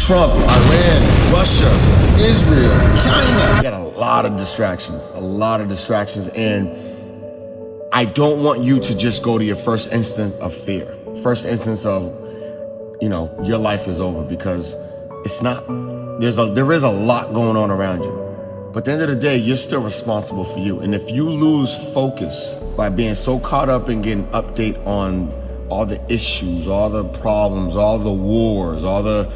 Trump, Iran, Russia, Israel, China. You got a lot of distractions, and I don't want you to just go to your first instance of fear, first instance of, your life is over, because it's not. There is a lot going on around you. But at the end of the day, you're still responsible for you. And if you lose focus by being so caught up in getting update on all the issues, all the problems, all the wars, all the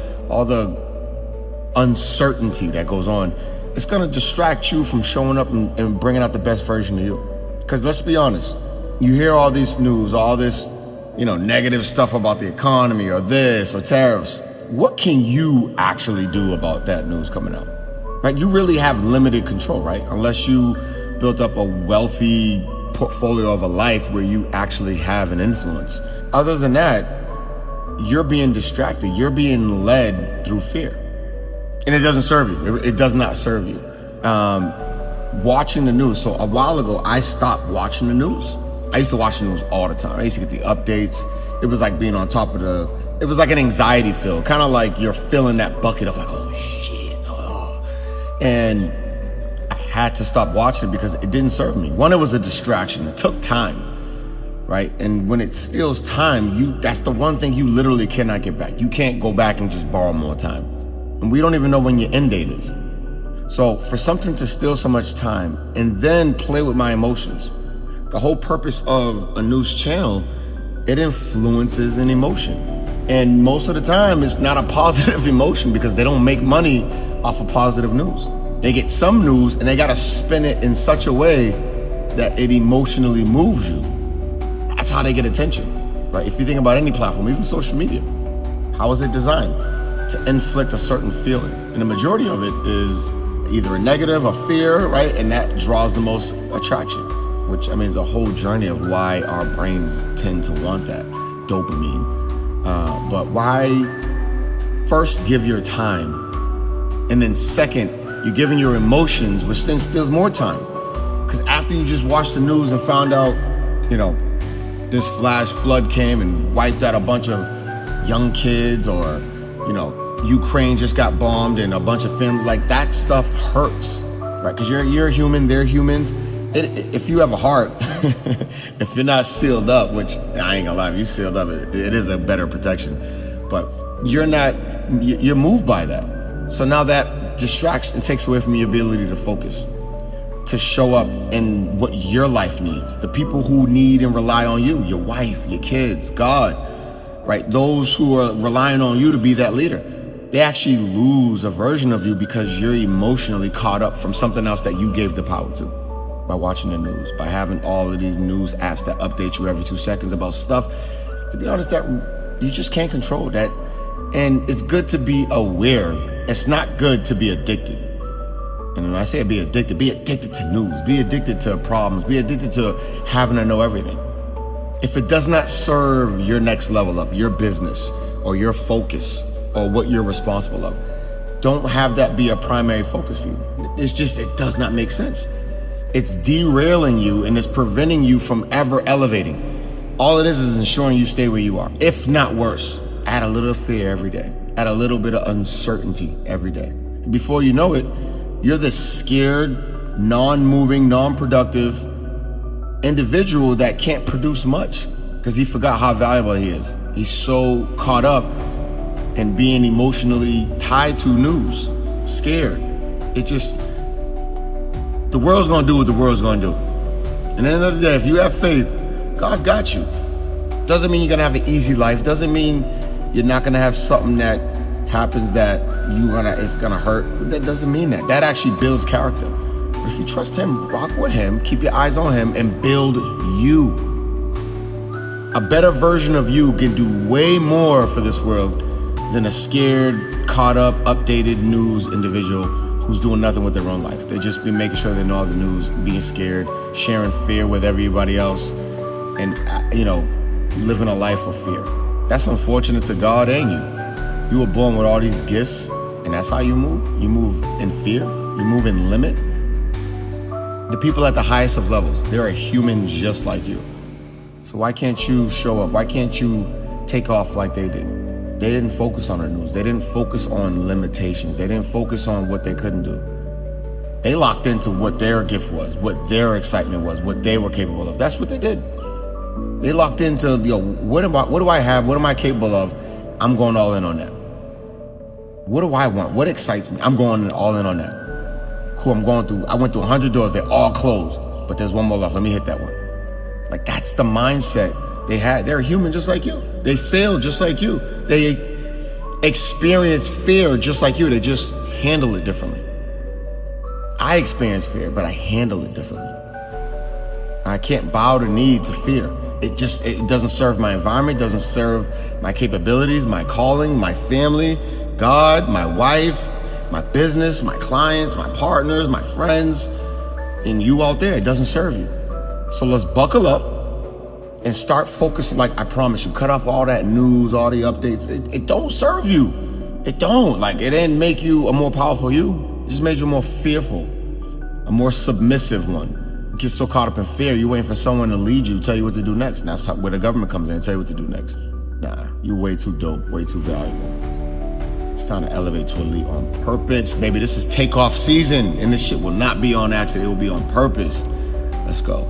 uncertainty that goes on, it's gonna distract you from showing up and bringing out the best version of you. Because let's be honest, you hear all this news, all this, negative stuff about the economy or this or tariffs. What can you actually do about that news coming out? Right? You really have limited control, right? Unless you built up a wealthy portfolio of a life where you actually have an influence. Other than that, you're being distracted. You're being led through fear. And it doesn't serve you. It does not serve you. Watching the news. So a while ago, I stopped watching the news. I used to watch the news all the time. I used to get the updates. It was like being on top of it was like an anxiety feel. Kind of like you're filling that bucket of like, oh shit. And I had to stop watching it because it didn't serve me. One, it was a distraction. It took time, right? And when it steals time, that's the one thing you literally cannot get back. You can't go back and just borrow more time. And we don't even know when your end date is. So for something to steal so much time and then play with my emotions, the whole purpose of a news channel, it influences an emotion. And most of the time, it's not a positive emotion because they don't make money off of positive news. They get some news and they gotta spin it in such a way that it emotionally moves you. That's how they get attention, right? If you think about any platform, even social media, how is it designed? To inflict a certain feeling. And the majority of it is either a negative, a fear, right? And that draws the most attraction, which is a whole journey of why our brains tend to want that dopamine. But why first give your time, and then second, you're giving your emotions, which then steals more time. Because after you just watched the news and found out, this flash flood came and wiped out a bunch of young kids, or, Ukraine just got bombed and a bunch of family, like that stuff hurts, right? Because you're human, they're humans. If you have a heart, if you're not sealed up, which I ain't gonna lie, if you sealed up, it is a better protection. But you're moved by that. So now that distracts and takes away from your ability to focus, to show up in what your life needs. The people who need and rely on you, your wife, your kids, God, right? Those who are relying on you to be that leader, they actually lose a version of you because you're emotionally caught up from something else that you gave the power to. By watching the news, by having all of these news apps that update you every 2 seconds about stuff, to be honest, that you just can't control that. And it's good to be aware. It's not good to be addicted. And when I say be addicted to news, be addicted to problems, be addicted to having to know everything. If it does not serve your next level up, your business or your focus or what you're responsible of, don't have that be a primary focus for you. It does not make sense. It's derailing you and it's preventing you from ever elevating. All it is ensuring you stay where you are, if not worse. Add a little fear every day. Add a little bit of uncertainty every day. Before you know it, you're this scared, non-moving, non-productive individual that can't produce much because he forgot how valuable he is. He's so caught up in being emotionally tied to news, scared. The world's gonna do what the world's gonna do. And at the end of the day, if you have faith, God's got you. Doesn't mean you're gonna have an easy life. Doesn't mean you're not gonna have something that happens that it's gonna hurt. That doesn't mean that. That actually builds character. But if you trust him, rock with him, keep your eyes on him, and build you. A better version of you can do way more for this world than a scared, caught up, updated news individual who's doing nothing with their own life. They just be making sure they know all the news, being scared, sharing fear with everybody else, and living a life of fear. That's unfortunate to God and you. You were born with all these gifts, and that's how you move. You move in fear. You move in limit. The people at the highest of levels, they're a human just like you. So why can't you show up? Why can't you take off like they did? They didn't focus on the news. They didn't focus on limitations. They didn't focus on what they couldn't do. They locked into what their gift was, what their excitement was, what they were capable of. That's what they did. They locked into, what do I have? What am I capable of? I'm going all in on that. What do I want? What excites me? I'm going all in on that. Cool, I went through 100 doors. They're all closed, but there's one more left. Let me hit that one. Like, that's the mindset they had. They're human just like you. They failed just like you. They experience fear just like you. They just handle it differently. I experience fear, but I handle it differently. I can't bow the knee to fear. It doesn't serve my environment, doesn't serve my capabilities, my calling, my family, God, my wife, my business, my clients, my partners, my friends, and you out there. It doesn't serve you. So let's buckle up and start focusing. Like, I promise you, cut off all that news, all the updates. It don't serve you. It don't. Like, it didn't make you a more powerful you. It just made you more fearful, a more submissive one. You get so caught up in fear, you're waiting for someone to lead you, tell you what to do next. And that's where the government comes in and tell you what to do next. Nah, you're way too dope, way too valuable. It's time to elevate to elite on purpose. Baby, this is takeoff season, and this shit will not be on accident. It will be on purpose. Let's go.